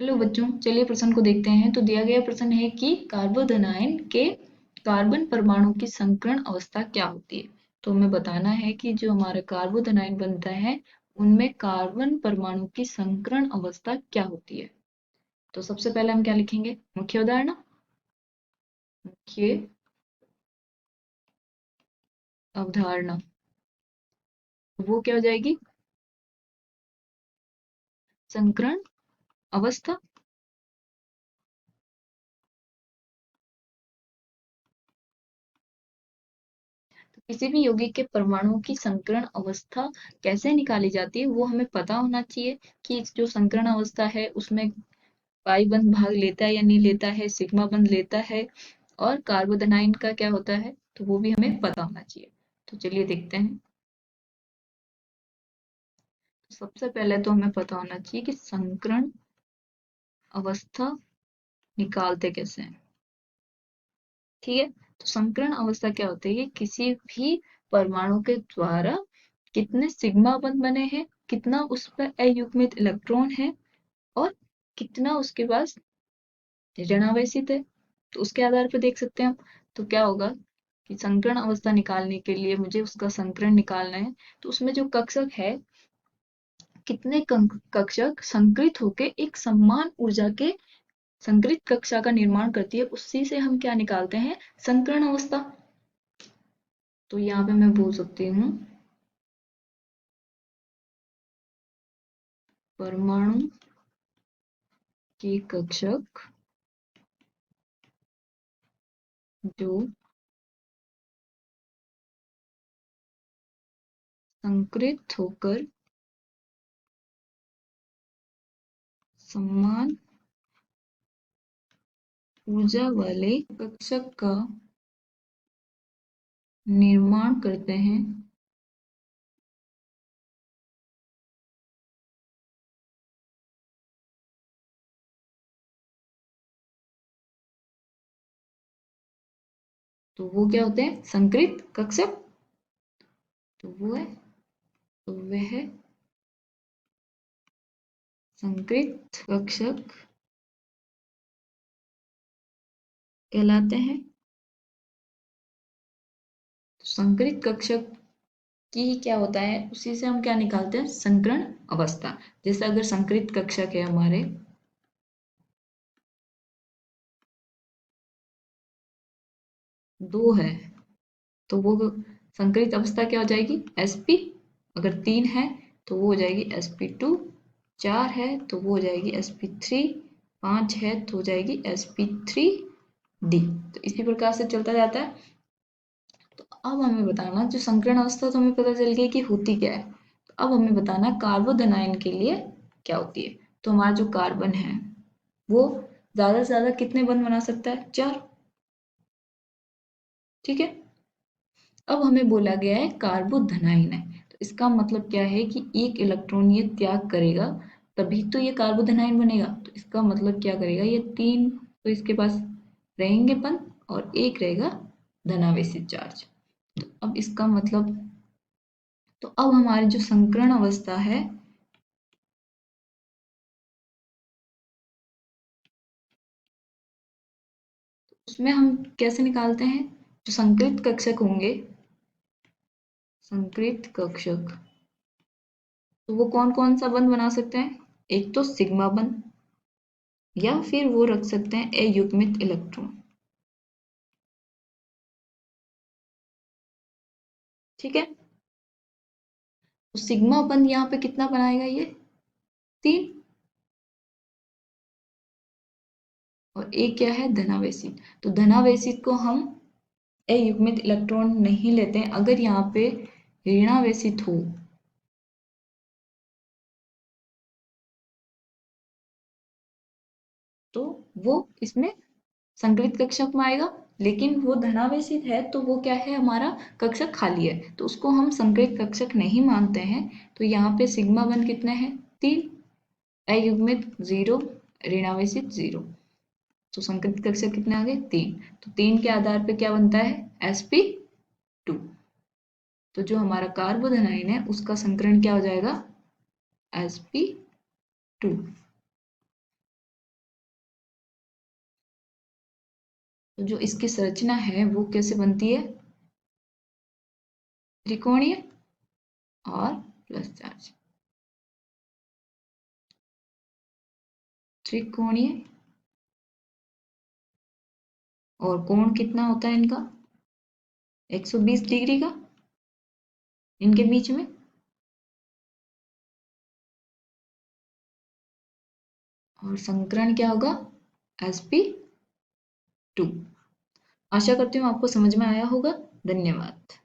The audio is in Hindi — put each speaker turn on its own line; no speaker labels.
हेलो बच्चों, चलिए प्रश्न को देखते हैं। तो दिया गया प्रश्न है कि कार्बोधनाइन के कार्बन परमाणु की संकरण अवस्था क्या होती है। तो हमें बताना है कि जो हमारा कार्बोधनाइन बनता है उनमें कार्बन परमाणु की संकरण अवस्था क्या होती है। तो सबसे पहले हम क्या लिखेंगे, मुख्य उदाहरण, मुख्य अवधारणा। वो क्या हो जाएगी, संकरण अवस्था। किसी भी यौगिक के परमाणुओं की संकरण अवस्था कैसे निकाली जाती है वो हमें पता होना चाहिए कि जो संकरण अवस्था है उसमें पाई बंध भाग लेता है या नहीं लेता है, सिग्मा बंध लेता है, और कार्बोदनाइन का क्या होता है तो वो भी हमें पता होना चाहिए। तो चलिए देखते हैं। सबसे पहले तो हमें पता होना चाहिए कि संकरण अवस्था निकालते कैसे हैं। ठीक है, तो संकरण अवस्था क्या होती है, किसी भी परमाणु के द्वारा कितने सिग्मा बंध बने हैं, कितना उस पर अयुग्मित इलेक्ट्रॉन है, और कितना उसके पास ऋणावेशित है। तो उसके आधार पर देख सकते हैं हम। तो क्या होगा कि संकरण अवस्था निकालने के लिए मुझे उसका संकरण निकालना है, तो उसमें जो कक्षक है, कितने कक्षक संकृत होके एक समान ऊर्जा के संकृत कक्षा का निर्माण करती है, उसी से हम क्या निकालते हैं, संकरण अवस्था। तो यहाँ पे मैं बोल सकती हूँ परमाणु के कक्षक जो संकृत होकर समान ऊर्जा वाले कक्षक का निर्माण करते हैं, तो वो क्या होते हैं, संकृत कक्षक। तो वो है, तो वह संकृत कक्षक कहलाते हैं। तो संकृत कक्षक की क्या होता है, उसी से हम क्या निकालते हैं, संकरण अवस्था। जैसे अगर संकृत कक्षक है हमारे 2 है, तो वो संकरित अवस्था क्या हो जाएगी, sp। अगर 3 है तो वो हो जाएगी sp2। 4 है तो वो हो जाएगी sp3। 5 है तो हो जाएगी sp3d। तो इसी प्रकार से चलता जाता है। तो अब हमें बताना, जो संकरण अवस्था तो हमें पता चल गई कि होती क्या है। तो अब हमें बताना कार्बोधनाइन के लिए क्या होती है। तो हमारा जो कार्बन है वो ज्यादा से ज्यादा कितने बंध बना सकता है, 4। ठीक है, अब हमें बोला गया है कार्बोधनाइन है, तो इसका मतलब क्या है कि एक इलेक्ट्रॉन ये त्याग करेगा तभी तो ये कार्बोधनाइन बनेगा। तो इसका मतलब क्या करेगा, ये 3 तो इसके पास रहेंगे बंद और एक रहेगा धनावेशित चार्ज। तो अब इसका मतलब, तो अब हमारी जो संकरण अवस्था है उसमें हम कैसे निकालते हैं, जो संकृत कक्षक होंगे, संकृत कक्षक, तो वो कौन कौन सा बंध बना सकते हैं, एक तो सिग्मा बंध, या फिर वो रख सकते हैं अयुग्मित इलेक्ट्रॉन। ठीक है, तो सिग्मा बंध यहाँ पे कितना बनाएगा, ये 3, और एक क्या है, धनावेशित। तो धनावेशित को हम अयुग्मित इलेक्ट्रॉन नहीं लेते हैं। अगर यहाँ पे ऋणावेशित हो तो वो इसमें संकलित कक्षक में आएगा, लेकिन वो धनावेशित है तो वो क्या है, हमारा कक्षक खाली है, तो उसको हम संकलित कक्षक नहीं मानते हैं। तो यहाँ पे सिग्मा बंध कितने हैं, 3, अयुग्मित 0, ऋणावेशित 0। तो संकलित कक्षक कितने आ गए, 3। तो 3 के आधार पे क्या बनता है, sp2। तो जो हमारा कार्बोधनाइन है उसका संकरण क्या हो जाएगा, sp2। तो जो इसकी संरचना है वो कैसे बनती है? त्रिकोणीय और प्लस चार्ज। त्रिकोणीय, और कोण कितना होता है इनका? 120 डिग्री का इनके बीच में। और संकरण क्या होगा? sp2। आशा करती हूँ आपको समझ में आया होगा। धन्यवाद।